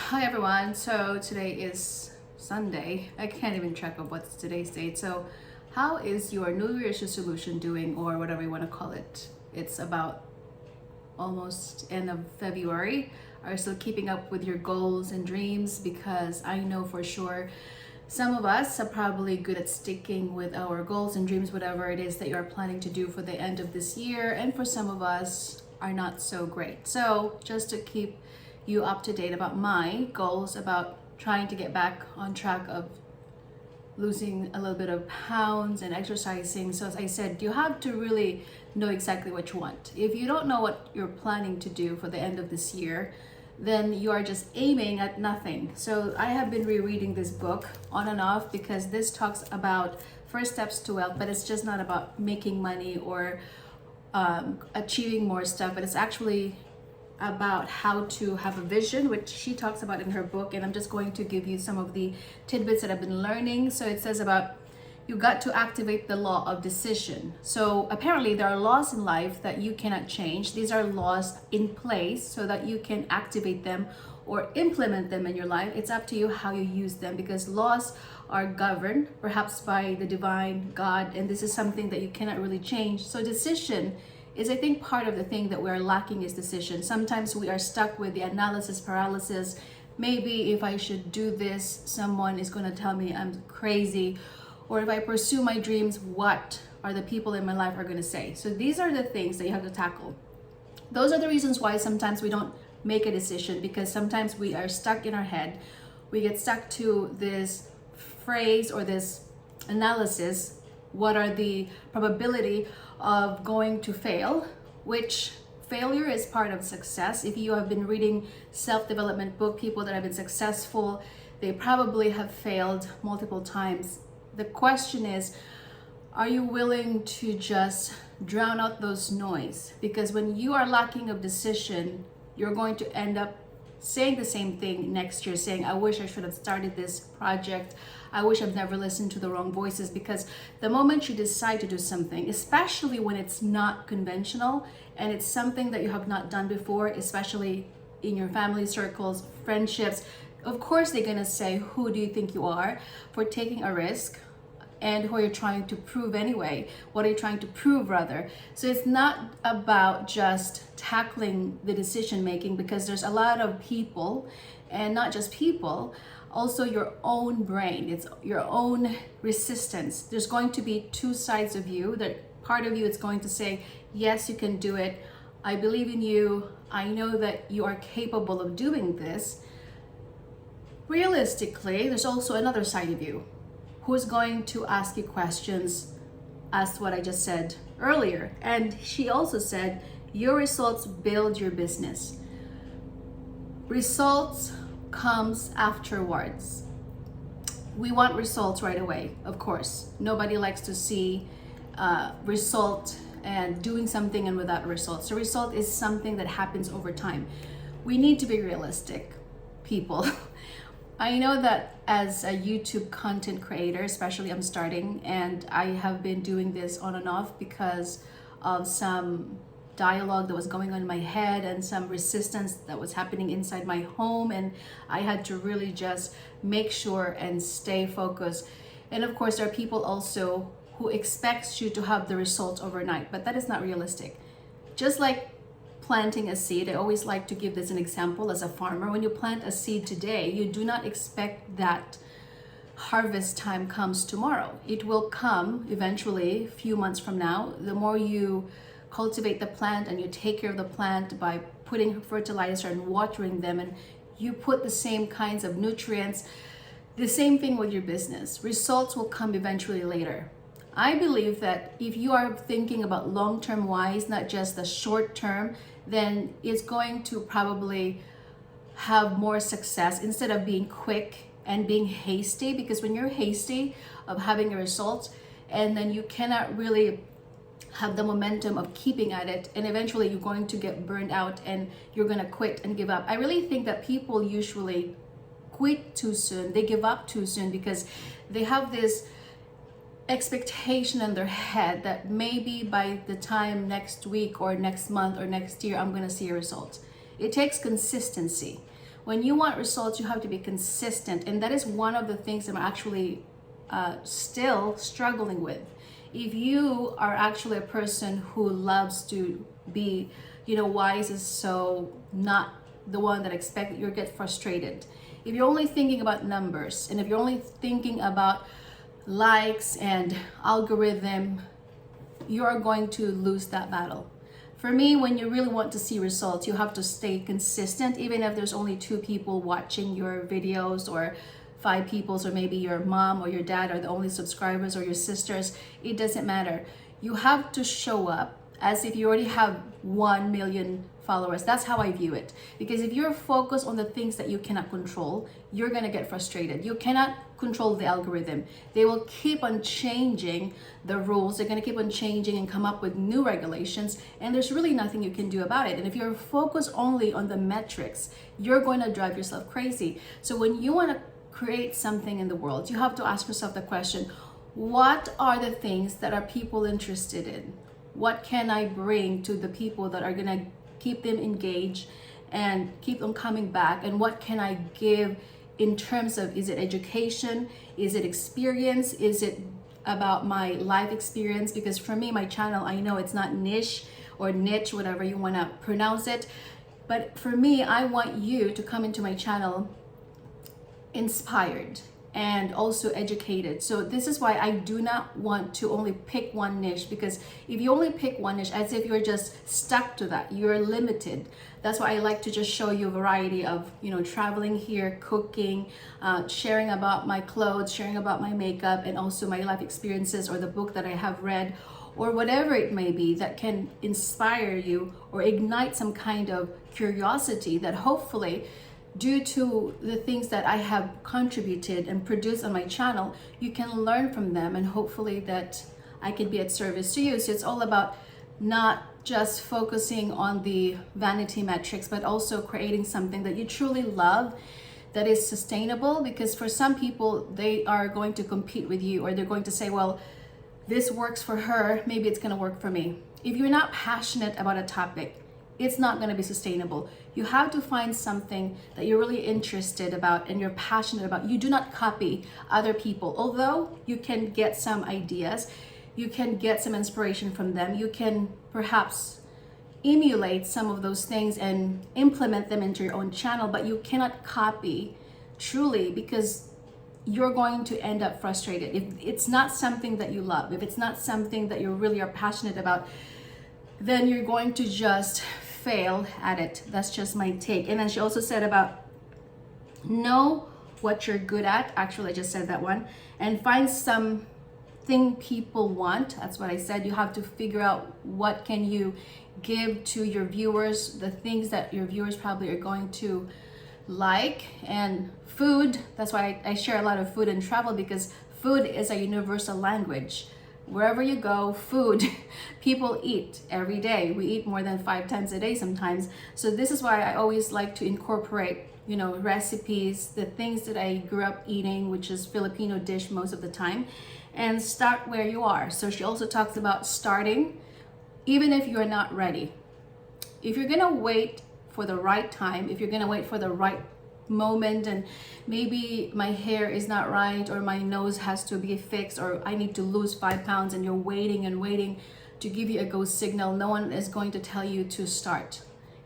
Hi everyone. So today is Sunday. I can't even check up what's today's date. So how is your New Year's resolution doing, or whatever you want to call it? It's about almost end of February. Are you still keeping up with your goals and dreams? Because I know for sure some of us are probably good at sticking with our goals and dreams, whatever it is that you're planning to do for the end of this year. And for some of us are not so great. So just to keep you up to date about my goals, about trying to get back on track of losing a little bit of pounds and exercising. So as I said, you have to really know exactly what you want. If you don't know what you're planning to do for the end of this year, then you are just aiming at nothing. So I have been rereading this book on and off because this talks about first steps to wealth, but it's just not about making money or achieving more stuff, but it's actually about how to have a vision, which she talks about in her book. And I'm just going to give you some of the tidbits that I've been learning. So it says about you got to activate the law of decision. So apparently there are laws in life that you cannot change. These are laws in place so that you can activate them or implement them in your life. It's up to you how you use them, because laws are governed perhaps by the divine God, and this is something that you cannot really change. So decision is, I think, part of the thing that we're lacking is decision. Sometimes we are stuck with the analysis paralysis. Maybe if I should do this, someone is going to tell me I'm crazy. Or if I pursue my dreams, what are the people in my life are going to say? So these are the things that you have to tackle. Those are the reasons why sometimes we don't make a decision, because sometimes we are stuck in our head. We get stuck to this phrase or this analysis. What are the probability of going to fail, which failure is part of success. If you have been reading self-development book, people that have been successful, they probably have failed multiple times. The question is, are you willing to just drown out those noise? Because when you are lacking of decision, you're going to end up saying the same thing next year, saying, I wish I should have started this project. I wish I've never listened to the wrong voices. Because the moment you decide to do something, especially when it's not conventional and it's something that you have not done before, especially in your family circles, friendships, of course they're going to say, who do you think you are for taking a risk? And who are you trying to prove anyway? What are you trying to prove, rather? So it's not about just tackling the decision making, because there's a lot of people, and not just people, also your own brain. It's your own resistance. There's going to be two sides of you. That part of you is going to say, yes, you can do it. I believe in you. I know that you are capable of doing this. Realistically, there's also another side of you who's going to ask you questions, as what I just said earlier. And she also said, your results build your business. Results comes afterwards. We want results right away, of course. Nobody likes to see result and doing something and without results. The result is something that happens over time. We need to be realistic, people. I know that as a YouTube content creator, especially, I'm starting, and I have been doing this on and off because of some dialogue that was going on in my head and some resistance that was happening inside my home, and I had to really just make sure and stay focused. And of course, there are people also who expect you to have the results overnight, but that is not realistic. Just like planting a seed, I always like to give this an example as a farmer. When you plant a seed today, you do not expect that harvest time comes tomorrow. It will come eventually, a few months from now. The more you cultivate the plant and you take care of the plant by putting fertilizer and watering them, and you put the same kinds of nutrients, the same thing with your business. Results will come eventually later. I believe that if you are thinking about long-term wise, not just the short term, then it's going to probably have more success instead of being quick and being hasty. Because when you're hasty of having a result, and then you cannot really have the momentum of keeping at it, and eventually you're going to get burned out and you're going to quit and give up. I really think that people usually quit too soon. They give up too soon because they have this expectation in their head that maybe by the time next week or next month or next year, I'm going to see a result. It takes consistency. when you want results, you have to be consistent. And that is one of the things I'm actually still struggling with. If you are actually a person who loves to be, wise, is so not the one that expect that you'll get frustrated. If you're only thinking about numbers, and if you're only thinking about likes and algorithm, you're going to lose that battle. For me, when you really want to see results, you have to stay consistent, even if there's only 2 people watching your videos, or 5 people, or maybe your mom or your dad are the only subscribers, or your sisters. It doesn't matter. You have to show up as if you already have 1 million followers. That's how I view it. Because if you're focused on the things that you cannot control, you're gonna get frustrated. You cannot control the algorithm. They will keep on changing the rules. They're gonna keep on changing and come up with new regulations, and there's really nothing you can do about it. And if you're focused only on the metrics, you're going to drive yourself crazy. So when you wanna create something in the world, you have to ask yourself the question, what are the things that are people interested in? What can I bring to the people that are gonna keep them engaged and keep them coming back? And what can I give in terms of, is it education? Is it experience? Is it about my life experience? Because for me, my channel, I know it's not niche or niche, whatever you wanna pronounce it. But for me, I want you to come into my channel inspired and also educated. So this is why I do not want to only pick one niche, because if you only pick one niche, as if you're just stuck to that, you're limited. That's why I like to just show you a variety of, traveling here, cooking, sharing about my clothes, sharing about my makeup, and also my life experiences, or the book that I have read, or whatever it may be that can inspire you or ignite some kind of curiosity that hopefully, due to the things that I have contributed and produced on my channel, you can learn from them, and hopefully that I can be at service to you. So it's all about not just focusing on the vanity metrics, but also creating something that you truly love, that is sustainable. Because for some people, they are going to compete with you, or they're going to say, well, this works for her, maybe it's gonna work for me. If you're not passionate about a topic, it's not going to be sustainable. You have to find something that you're really interested about and you're passionate about. You do not copy other people. Although you can get some ideas, you can get some inspiration from them, you can perhaps emulate some of those things and implement them into your own channel, but you cannot copy truly, because you're going to end up frustrated. If it's not something that you love, if it's not something that you really are passionate about, then you're going to just fail at it. That's just my take. And then she also said about know what you're good at. Actually, I just said that one. And find something people want. That's what I said. You have to figure out what can you give to your viewers, the things that your viewers probably are going to like. And food, that's why I share a lot of food and travel, because food is a universal language. Wherever you go, food, people eat every day. We eat more than 5 times a day sometimes. So this is why I always like to incorporate, recipes, the things that I grew up eating, which is Filipino dish most of the time, and start where you are. So she also talks about starting, even if you're not ready. If you're gonna wait for the right time, if you're gonna wait for the right moment, and maybe my hair is not right, or my nose has to be fixed, or I need to lose 5 pounds, and you're waiting and waiting to give you a go signal, no one is going to tell you to start.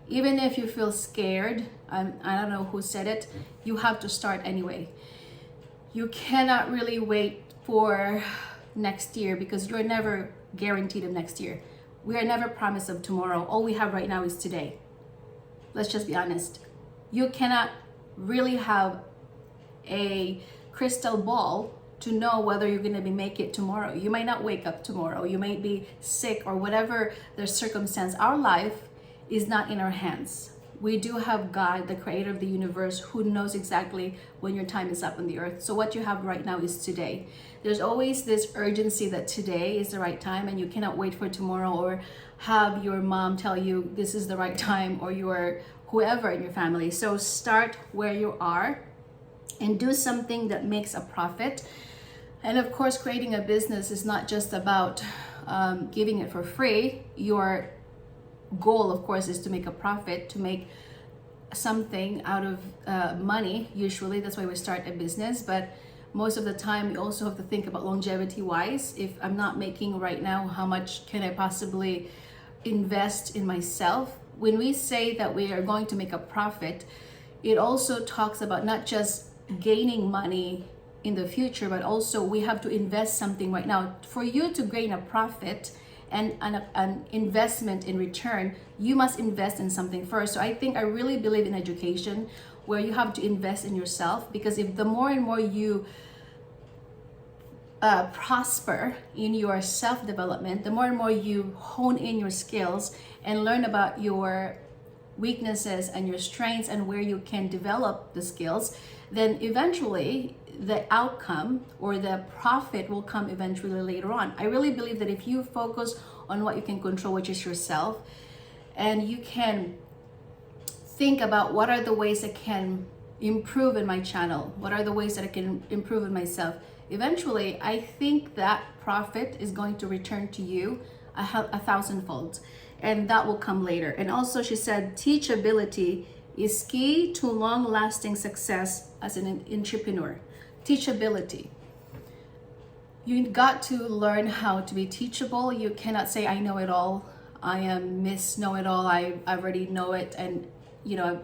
Even if you feel scared, I don't know who said it, you have to start anyway. You cannot really wait for next year, because you're never guaranteed of next year. We are never promised of tomorrow. All we have right now is today. Let's just be honest. You cannot really have a crystal ball to know whether you're going to make it tomorrow. You might not wake up tomorrow. You might be sick, or whatever the circumstance. Our life is not in our hands. We do have God, the creator of the universe, who knows exactly when your time is up on the earth. So what you have right now is today. There's always this urgency that today is the right time, and you cannot wait for tomorrow, or have your mom tell you this is the right time, or your whoever in your family. So start where you are and do something that makes a profit. And of course, creating a business is not just about giving it for free. Your goal, of course, is to make a profit, to make something out of money. Usually that's why we start a business, but most of the time you also have to think about longevity wise. If I'm not making right now, how much can I possibly invest in myself? When we say that we are going to make a profit, it also talks about not just gaining money in the future, but also we have to invest something right now. For you to gain a profit and an investment in return, you must invest in something first. So I really believe in education, where you have to invest in yourself, because if the more and more you prosper in your self-development, the more and more you hone in your skills and learn about your weaknesses and your strengths and where you can develop the skills, then eventually the outcome or the profit will come eventually later on. I really believe that if you focus on what you can control, which is yourself, and you can think about what are the ways I can improve in my channel, what are the ways that I can improve in myself, eventually I think that profit is going to return to you a thousandfold, and that will come later. And also she said teachability is key to long-lasting success as an entrepreneur. Teachability. You got to learn how to be teachable. You cannot say, I know it all. I am Miss Know-It-All. I already know it. And, you know,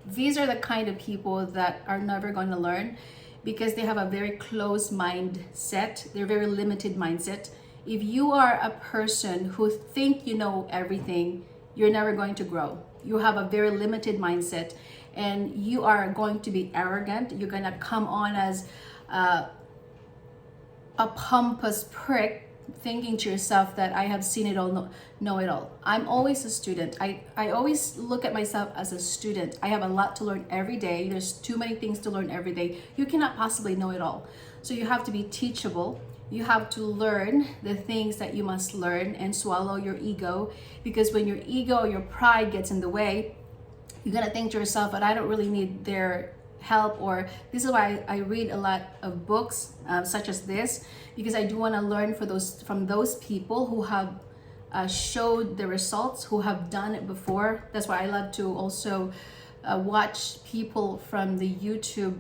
these are the kind of people that are never going to learn, because they have a very closed mindset. They're very limited mindset. If you are a person who think you know everything, you're never going to grow. You have a very limited mindset, and you are going to be arrogant. You're going to come on as a pompous prick, thinking to yourself that I have seen it all, know it all. I'm always a student. I always look at myself as a student. I have a lot to learn every day. There's too many things to learn every day. You cannot possibly know it all. So you have to be teachable. You have to learn the things that you must learn and swallow your ego, because when your ego, your pride gets in the way, you're gonna think to yourself, but I don't really need their help. Or this is why I read a lot of books such as this, because I do want to learn from those people who have showed the results, who have done it before. That's why I love to also watch people from the YouTube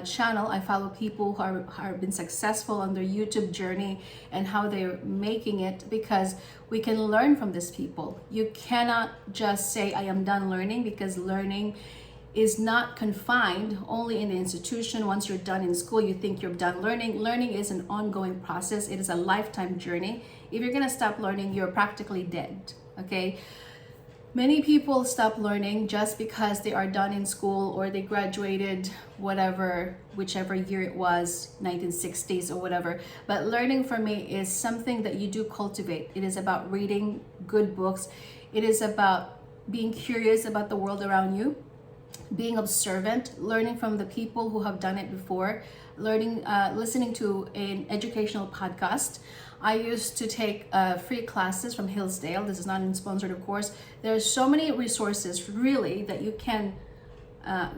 channel. I follow people who have been successful on their YouTube journey and how they're making it, because we can learn from these people. You cannot just say I am done learning, because learning is not confined only in the institution. Once you're done in school, you think you're done learning. Learning is an ongoing process. It is a lifetime journey. If you're gonna stop learning, you're practically dead, okay? Many people stop learning just because they are done in school, or they graduated whichever year it was, 1960s or whatever. But learning for me is something that you do cultivate. It is about reading good books. It is about being curious about the world around you, being observant, learning from the people who have done it before, listening to an educational podcast. I used to take free classes from Hillsdale. This is not sponsored, of course. There are so many resources really that you can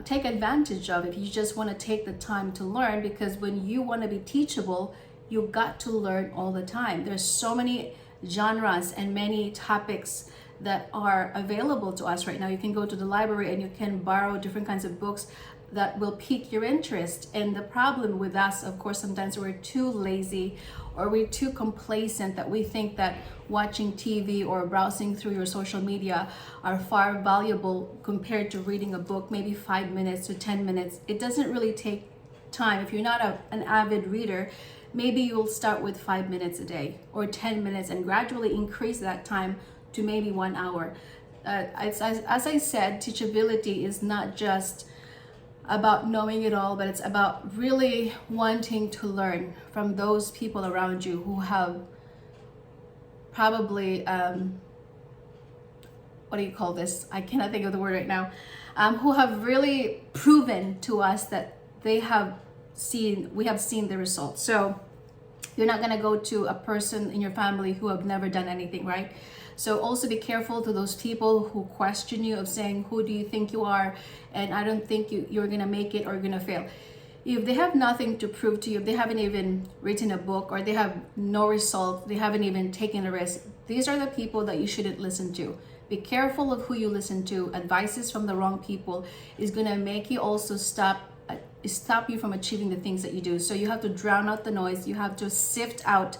take advantage of if you just want to take the time to learn, because when you want to be teachable, you've got to learn all the time. There's so many genres and many topics that are available to us right now. You can go to the library and you can borrow different kinds of books that will pique your interest. And the problem with us, of course, sometimes we're too lazy or we're too complacent that we think that watching TV or browsing through your social media are far valuable compared to reading a book, maybe 5 minutes to 10 minutes. It doesn't really take time. If you're not an avid reader, maybe you'll start with 5 minutes a day or 10 minutes and gradually increase that time to maybe 1 hour. As I said, teachability is not just about knowing it all, but it's about really wanting to learn from those people around you who have probably, what do you call this? I cannot think of the word right now. Who have really proven to us that we have seen the results. So you're not gonna go to a person in your family who have never done anything, right? So also be careful to those people who question you, of saying, who do you think you are? And I don't think you're gonna make it or you're gonna fail. If they have nothing to prove to you, if they haven't even written a book or they have no result, they haven't even taken a risk, these are the people that you shouldn't listen to, Be careful of who you listen to. Advices from the wrong people is going to make you also stop you from achieving the things that you do. So you have to drown out the noise. You have to sift out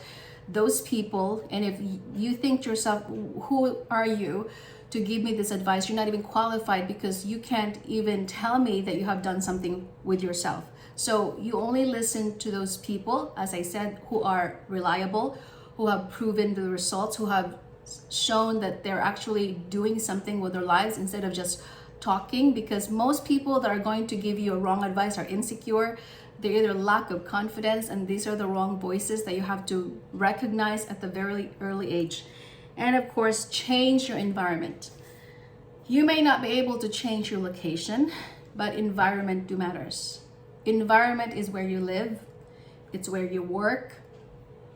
those people. And if you think to yourself, who are you to give me this advice? You're not even qualified, because you can't even tell me that you have done something with yourself. So you only listen to those people, as I said, who are reliable, who have proven the results, who have shown that they're actually doing something with their lives instead of just talking. Because most people that are going to give you a wrong advice are insecure. They're either lack of confidence, and these are the wrong voices that you have to recognize at the very early age. And of course, change your environment. You may not be able to change your location, but environment do matters. Environment is where you live, it's where you work,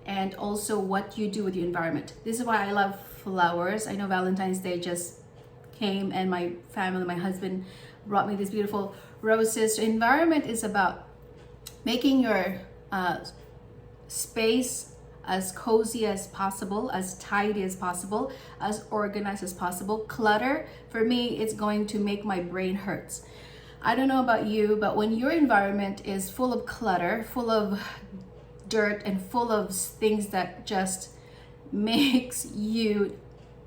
and also what you do with your environment. This is why I love flowers. I know Valentine's Day just came, and my family, my husband brought me these beautiful roses. So environment is about making your space as cozy as possible, as tidy as possible, as organized as possible. Clutter, for me, it's going to make my brain hurts. I don't know about you, but when your environment is full of clutter, full of dirt, and full of things that just makes you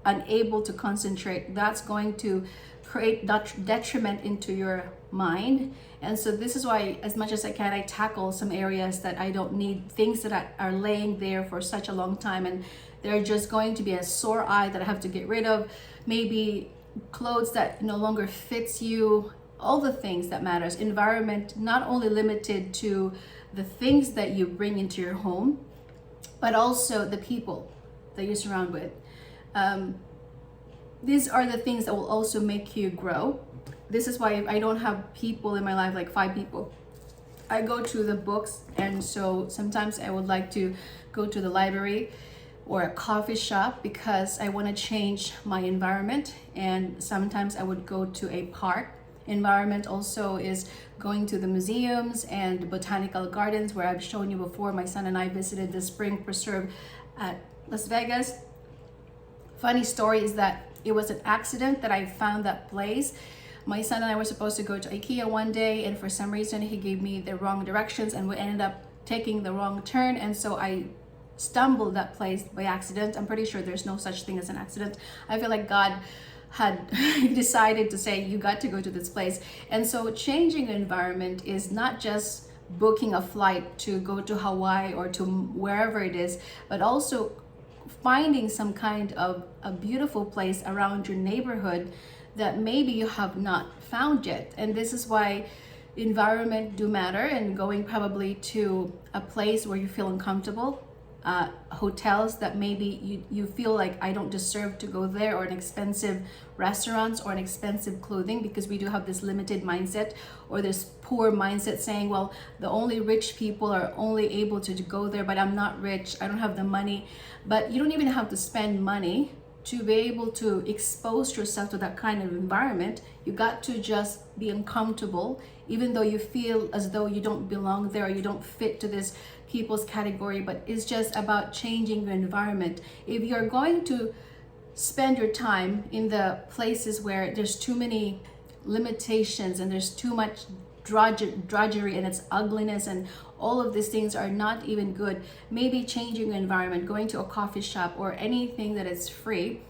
unable to concentrate, that's going to create detriment into your mind. And so this is why, as much as I can, I tackle some areas that I don't need, things that are laying there for such a long time, and they're just going to be a sore eye that I have to get rid of. Maybe clothes that no longer fits you, all the things that matters. Environment, not only limited to the things that you bring into your home, but also the people that you surround with. These are the things that will also make you grow. This is why I don't have people in my life, like 5 people. I go to the books, and so sometimes I would like to go to the library or a coffee shop because I want to change my environment. And sometimes I would go to a park. Environment also is going to the museums and botanical gardens, where I've shown you before. My son and I visited the Spring Preserve at Las Vegas. Funny story is that it was an accident that I found that place. My son and I were supposed to go to IKEA one day, and for some reason he gave me the wrong directions, and we ended up taking the wrong turn, and so I stumbled that place by accident. I'm pretty sure there's no such thing as an accident. I feel like God had decided to say, you got to go to this place. And so changing environment is not just booking a flight to go to Hawaii or to wherever it is, but also finding some kind of a beautiful place around your neighborhood that maybe you have not found yet. And this is why environment do matter, and going probably to a place where you feel uncomfortable, hotels that maybe you feel like I don't deserve to go there, or an expensive restaurants or an expensive clothing, because we do have this limited mindset or this poor mindset saying, well, the only rich people are only able to go there, but I'm not rich, I don't have the money. But you don't even have to spend money to be able to expose yourself to that kind of environment. You got to just be uncomfortable, even though you feel as though you don't belong there, or you don't fit to this people's category. But it's just about changing your environment. If you're going to spend your time in the places where there's too many limitations and there's too much drudgery and its ugliness, and all of these things are not even good, maybe changing your environment, going to a coffee shop or anything that is free,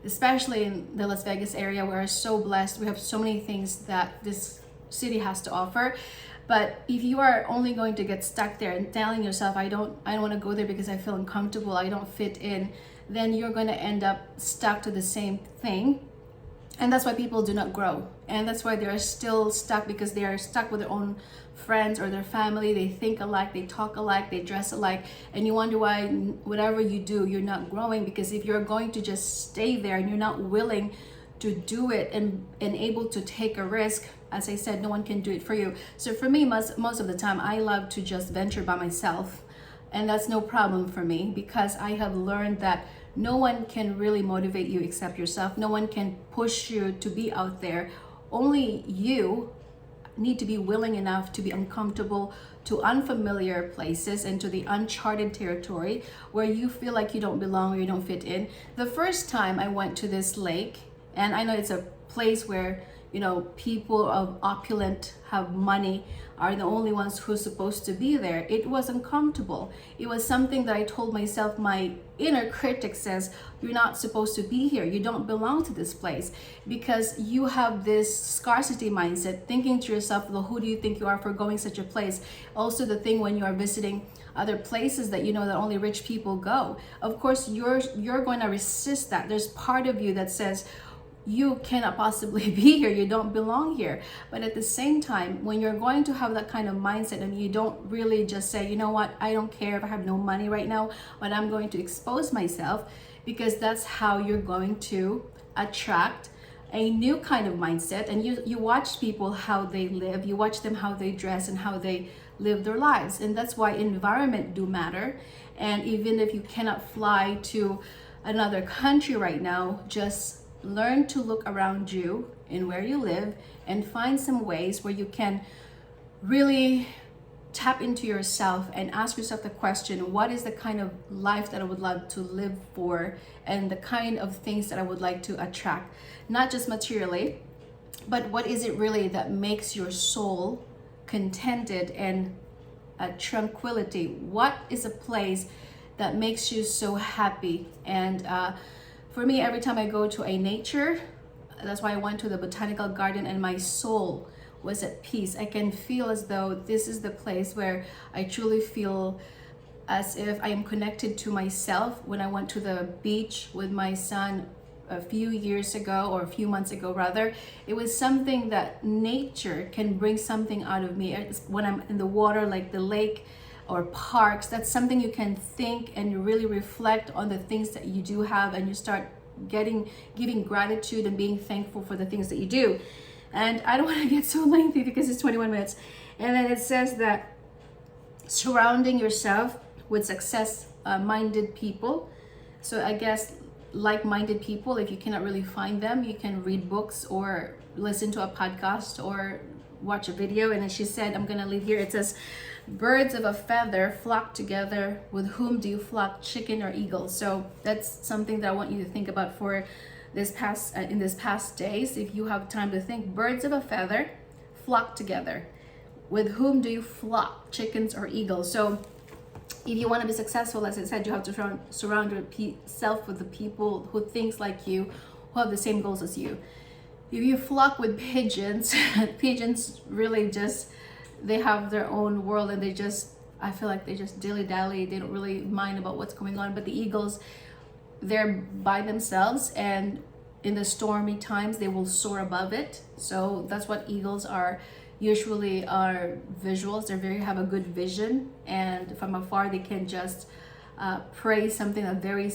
especially in the Las Vegas area. We're so blessed. We have so many things that this city has to offer. But if you are only going to get stuck there and telling yourself, I don't want to go there because I feel uncomfortable, I don't fit in, then you're going to end up stuck to the same thing. And that's why people do not grow. And that's why they're still stuck, because they are stuck with their own friends or their family. They think alike, they talk alike, they dress alike. And you wonder why whatever you do, you're not growing. Because if you're going to just stay there and you're not willing to do it and able to take a risk, as I said, no one can do it for you. So for me, most of the time, I love to just venture by myself. And that's no problem for me, because I have learned that no one can really motivate you except yourself. No one can push you to be out there. Only you need to be willing enough to be uncomfortable to unfamiliar places and to the uncharted territory where you feel like you don't belong or you don't fit in. The first time I went to this lake, And I know it's a place where, you know, people of opulent have money are the only ones who's supposed to be there. It was uncomfortable. It was something that I told myself, my inner critic says, you're not supposed to be here. You don't belong to this place, because you have this scarcity mindset, thinking to yourself, well, who do you think you are for going such a place? Also the thing when you are visiting other places that you know that only rich people go, of course you're going to resist that. There's part of you that says, you cannot possibly be here, you don't belong here. But at the same time, when you're going to have that kind of mindset and you don't really just say, you know what, I don't care if I have no money right now, but I'm going to expose myself, because that's how you're going to attract a new kind of mindset. And you watch people how they live, you watch them how they dress and how they live their lives. And that's why environment do matter. And even if you cannot fly to another country right now, just learn to look around you and where you live and find some ways where you can really tap into yourself and ask yourself the question, what is the kind of life that I would love to live for, and the kind of things that I would like to attract, not just materially, but what is it really that makes your soul contented and tranquility? What is a place that makes you so happy? And for me, every time I go to a nature, that's why I went to the botanical garden, and my soul was at peace. I can feel as though this is the place where I truly feel as if I am connected to myself. When I went to the beach with my son a few years ago, or a few months ago rather, it was something that nature can bring something out of me. When I'm in the water, like the lake or parks, that's something you can think and really reflect on the things that you do have, and you start giving gratitude and being thankful for the things that you do. And I don't want to get so lengthy because it's 21 minutes. And then it says that surrounding yourself with success minded people. So I guess like-minded people, if you cannot really find them, you can read books or listen to a podcast or watch a video. And then she said, I'm gonna leave here, it says, birds of a feather flock together. With whom do you flock, chicken or eagle? So that's something that I want you to think about for this past in this past days. If you have time to think, birds of a feather flock together. With whom do you flock, chickens or eagles? So if you want to be successful, as I said, you have to surround yourself with the people who thinks like you, who have the same goals as you. If you flock with pigeons, pigeons really just, they have their own world, and I feel like they just dilly-dally. They don't really mind about what's going on. But the eagles, they're by themselves, and in the stormy times, they will soar above it. So that's what eagles are. Usually are visuals. They have a good vision, and from afar they can just praise something that's very